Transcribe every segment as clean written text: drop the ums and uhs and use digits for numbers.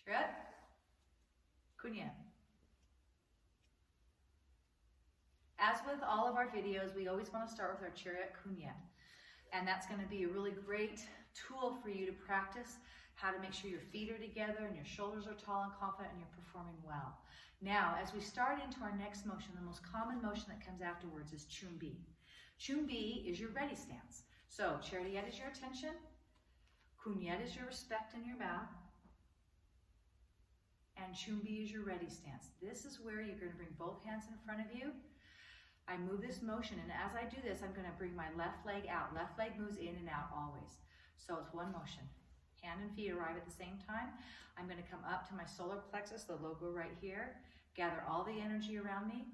Chariot, ChoonbE. As with all of our videos, we always want to start with our Chariot, ChoonbE. And that's going to be a really great tool for you to practice how to make sure your feet are together and your shoulders are tall and confident and you're performing well. Now, as we start into our next motion, the most common motion that comes afterwards is CHOONBE. CHOONBE is your ready stance. So, Chariot is your attention, ChoonbE is your respect and your bow, and CHOONBE is your ready stance. This is where you're going to bring both hands in front of you. I move this motion, and as I do this, I'm going to bring my left leg out. Left leg moves in and out always. So it's one motion. Hand and feet arrive at the same time. I'm going to come up to my solar plexus, the logo right here, gather all the energy around me,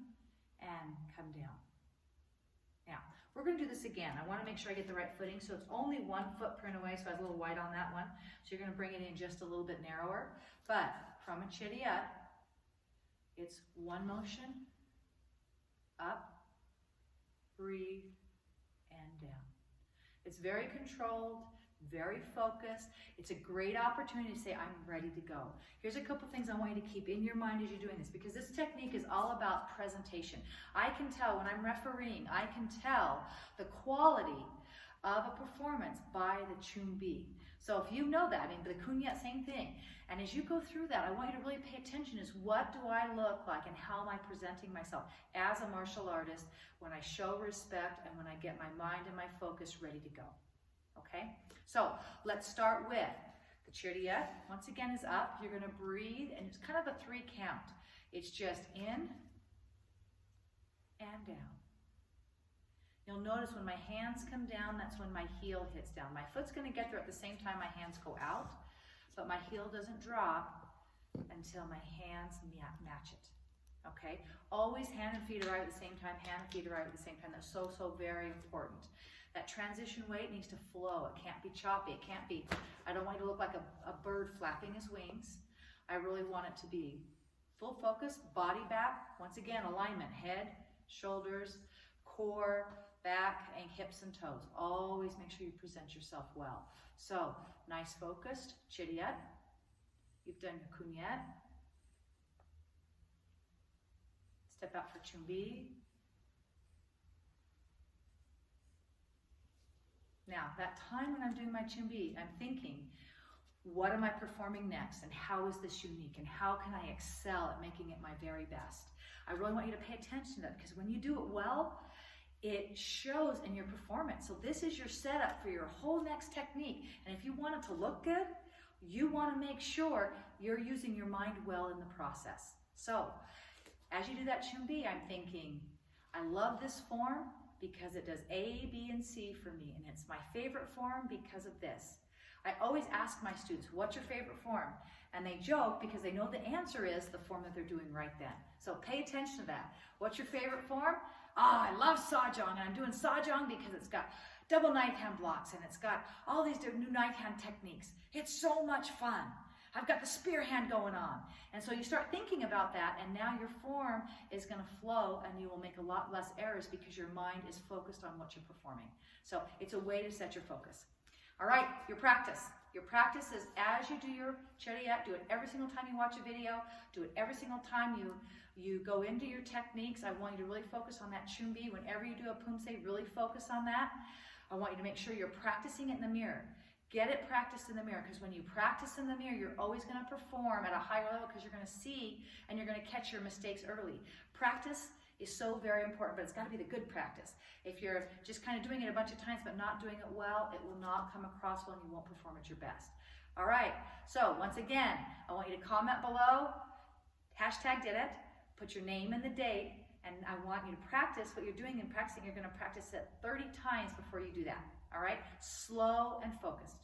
and come down. Now, we're going to do this again. I want to make sure I get the right footing, so it's only 1 footprint away, so I was a little wide on that one. So you're going to bring it in just a little bit narrower. But from a Chariot, it's one motion, up, breathe, and down. It's very controlled, very focused. It's a great opportunity to say, I'm ready to go. Here's a couple things I want you to keep in your mind as you're doing this, because this technique is all about presentation. I can tell when I'm refereeing, I can tell the quality of a performance by the CHOONBE. So if you know that, I mean, the ChoonbE, same thing. And as you go through that, I want you to really pay attention is what do I look like and how am I presenting myself as a martial artist when I show respect and when I get my mind and my focus ready to go. Okay? So let's start with the Chariot. Once again is up. You're going to breathe, and it's kind of a 3 count. It's just in and down. You'll notice when my hands come down, that's when my heel hits down. My foot's going to get there at the same time my hands go out, but my heel doesn't drop until my hands match it. Okay? Always hand and feet arrive at the same time, hand and feet arrive at the same time. That's so, so very important. That transition weight needs to flow. It can't be choppy. It can't be, I don't want you to look like a bird flapping his wings. I really want it to be full focus, body back. Once again, alignment, head, shoulders, core, back, and hips and toes. Always make sure you present yourself well. So, nice focused, Chariot. You've done your ChoonbE. Step out for CHOONBE. Now, that time when I'm doing my CHOONBE, I'm thinking, what am I performing next? And how is this unique? And how can I excel at making it my very best? I really want you to pay attention to that, because when you do it well, it shows in your performance. So this is your setup for your whole next technique. And if you want it to look good, you want to make sure you're using your mind well in the process. So as you do that CHOONBE, I'm thinking, I love this form because it does A, B, and C for me. And it's my favorite form because of this. I always ask my students, what's your favorite form? And they joke because they know the answer is the form that they're doing right then. So pay attention to that. What's your favorite form? I love Sejong, and I'm doing Sejong because it's got double knife hand blocks and it's got all these new knife hand techniques. It's so much fun. I've got the spear hand going on. And so you start thinking about that, and now your form is going to flow and you will make a lot less errors because your mind is focused on what you're performing. So it's a way to set your focus. All right, your practice. Your practice is as you do your Chariot, do it every single time you watch a video, do it every single time you go into your techniques. I want you to really focus on that CHOONBE. Whenever you do a Poomsae, really focus on that. I want you to make sure you're practicing it in the mirror. Get it practiced in the mirror, because when you practice in the mirror, you're always going to perform at a higher level because you're going to see and you're going to catch your mistakes early. Practice is so very important, but it's got to be the good practice. If you're just kind of doing it a bunch of times but not doing it well, it will not come across well and you won't perform at your best. All right, so once again, I want you to comment below, #did it, put your name and the date, and I want you to practice what you're doing and practicing. You're going to practice it 30 times before you do that. All right, slow and focused.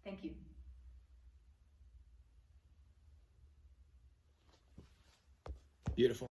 Thank you. Beautiful.